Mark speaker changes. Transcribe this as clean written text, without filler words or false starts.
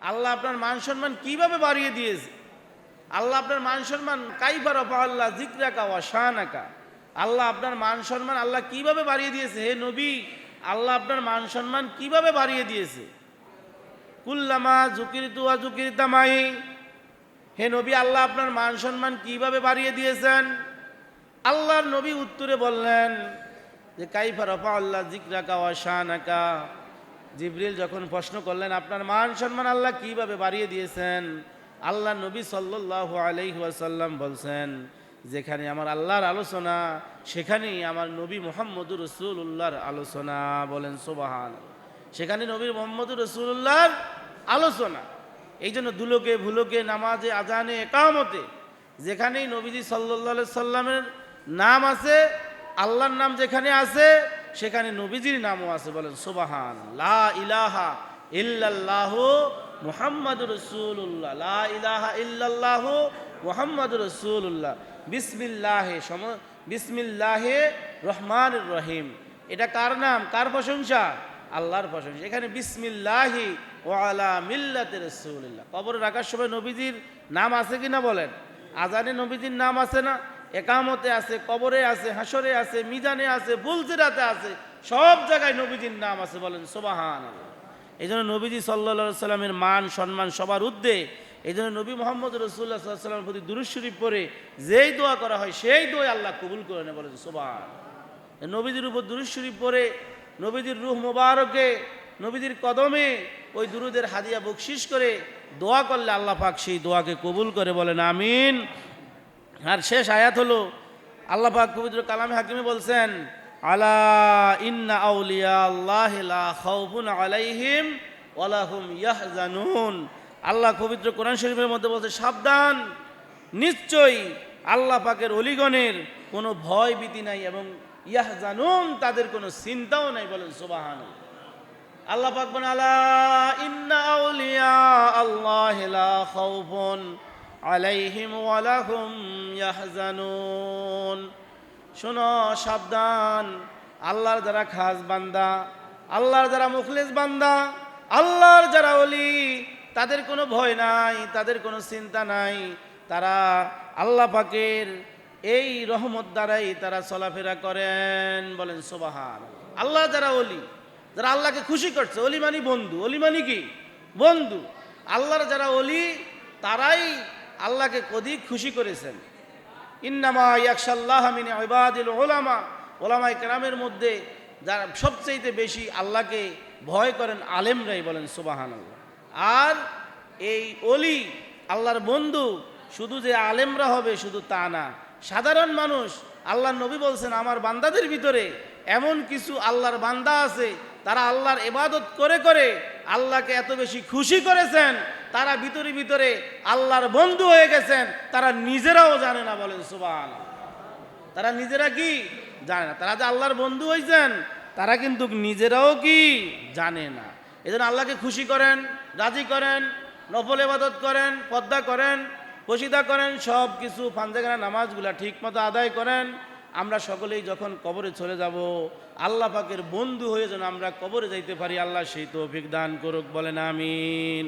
Speaker 1: আল্লাহ আপনার মান সম্মান কিভাবে বাড়িয়ে দিয়েছে। আল্লাহ আপনার মান সম্মান কাইফা রাফা আল্লাহ যিকরাকা ওয়া শানাকা, আল্লাহ আপনার মান সম্মান আল্লাহ কিভাবে বাড়িয়ে দিয়েছে। হে নবী, আল্লাহ আপনার মান সম্মান কিভাবে বাড়িয়ে দিয়েছে। কুল্লামা যুকিরতু ওয়া যুকিরতা মাই, হে নবী আল্লাহ আপনার মান সম্মান কিভাবে বাড়িয়ে দিয়েছেন। আল্লাহর নবী উত্তরে বললেন যে কাইফা রাফা আল্লাহ যিকরাকা ওয়া শানাকা। জিবরিল যখন প্রশ্ন করলেন আপনার মান সম্মান আল্লাহ কিভাবে বাড়িয়ে দিয়েছেন, আল্লাহ নবী সাল্লাল্লাহু আলাইহি ওয়াসাল্লাম বলছেন যেখানে আমার আল্লাহর আলোচনা সেখানেই আমার নবী মুহাম্মদুর রাসূলুল্লাহর আলোচনা। বলেন সুবহানাল্লাহ। সেখানে নবী মুহাম্মদুর রাসূলুল্লাহর আলোচনা। এই জন্য দুলোকে ভুলোকে নামাজে আজানে একামতে যেখানেই নবীজি সাল্লাল্লাহু আলাইহি সাল্লামের নাম আছে, আল্লাহর নাম যেখানে আছে সেখানে নবীজির নামও আছে। বলেন সুবহানাল্লাহ। লা ইলাহা ইল্লাল্লাহু মুহাম্মাদুর রাসূলুল্লাহ, লা ইলাহা ইল্লাল্লাহু মুহাম্মাদুর রাসূলুল্লাহ। বিসমিল্লাহে রহমানির রহিম। এটা কার নাম, কার প্রশংসা? আল্লাহর প্রশংসা। এখানে বিসমিল্লাহি ওয়া আলা মিল্লাতি রাসূলিল্লাহ। কবর রাখার সময় নবীজির নাম আছে কিনা বলেন? আজানে নবীজির নাম আছে না? একামতে আছে, কবরে আছে, হাসরে আছে, মিজানে আছে, ফুলসিরাতে আছে, সব জায়গায় নবীজির নাম আছে। বলেন সুবহানাল্লাহ। এই জন্য নবীজি সাল্লাল্লাহু আলাইহি সাল্লামের মান সম্মান সবার ঊর্ধ্বে। এই জন্য নবী মুহাম্মদ রাসূলুল্লাহ সাল্লাল্লাহু আলাইহি সাল্লামের প্রতি দুরূদ শরীফ পড়ে যেই দোয়া করা হয় সেই দোয়া আল্লাহ কবুল করে নেয়। বলেন সুবহানাল্লাহ। নবীজির উপর দুরূদ শরীফ পড়ে নবীজির রূহ মোবারকে নবীজির কদমে ওই দুরূদের হাদিয়া বকশিশ করে দোয়া করলে আল্লাহ পাক সেই দোয়াকে কবুল করে। বলেন আমিন। আর শেষ আয়াত হলো আল্লাহ পাক পবিত্র কালামে হাকিমে বলছেন আলা ইন্না আউলিয়া আল্লাহি লা খাউফুন আলাইহিম ওয়া লাহুম ইয়াহজানুন। আল্লাহ পবিত্র কোরআন শরীফের মধ্যে বলছে সাবধান, নিশ্চয়ই আল্লাহ পাকের ওলিগণের কোনো ভয় ভীতি নাই এবং ইয়াহজানুন তাদের কোনো চিন্তাও নাই। বলেন সুবহানাল্লাহ। আল্লাহ পাক বলেন আলা ইন্না আউলিয়া আল্লাহি লা খাউফুন আলাইহিম ওয়া লাহুম ইয়াহজানুন। শোনো সাবধান, আল্লাহর যারা খাস বান্দা, আল্লাহর যারা মুখলিস বান্দা, আল্লাহর যারা ওলি, তাদের কোনো ভয় নাই, তাদের কোনো চিন্তা নাই। তারা আল্লাহ পাকের এই রহমত দ্বারাই তারা চলাফেরা করেন। বলেন সুবহানাল্লাহ। আল্লাহ যারা ওলি, যারা আল্লাহকে খুশি করছে, ওলি মানি বন্ধু, ওলি মানি কি বন্ধু। আল্লাহর যারা ওলি তারাই আল্লাহকে অধিক খুশি করেছেন। ইন্নামা ইয়াখশাল্লাহ মিন ইবাদিল উলামা, ওলামায়ে কেরামের মধ্যে যারা সবচেয়ে বেশি আল্লাহকে ভয় করেন আলেমরাই। বলেন সুবহানাল্লাহ। আর এই ওলি আল্লাহর বন্ধু শুধু যে আলেমরা হবে শুধু তা না, সাধারণ মানুষ। আল্লাহর নবী বলছেন আমার বান্দাদের ভিতরে এমন কিছু আল্লাহর বান্দা আছে তারা আল্লাহর ইবাদত করে করে আল্লাহকে এত বেশি খুশি করেছেন, তারা ভিতরে ভিতরে আল্লাহর বন্ধু হয়ে গেছেন, তারা নিজেরাও জানে না। বলেন সুবহানাল্লাহ। তারা নিজেরা কি জানে না, তারা যে আল্লাহর বন্ধু হয়েছেন তারা কিন্তু নিজেরাও কি জানে না। এজন্য আল্লাহকে খুশি করেন, রাজি করেন, নফল ইবাদত করেন, পর্দা করেন, পশিদা করেন, সব কিছু ফান্দেগানা নামাজগুলা ঠিক মতো আদায় করেন। আমরা সকলেই যখন কবরে চলে যাব আল্লাহ পাকের বন্ধু হয়ে যেন আমরা কবরে যাইতে পারি, আল্লাহ সেই তৌফিক দান করুক। বলেন আমিন।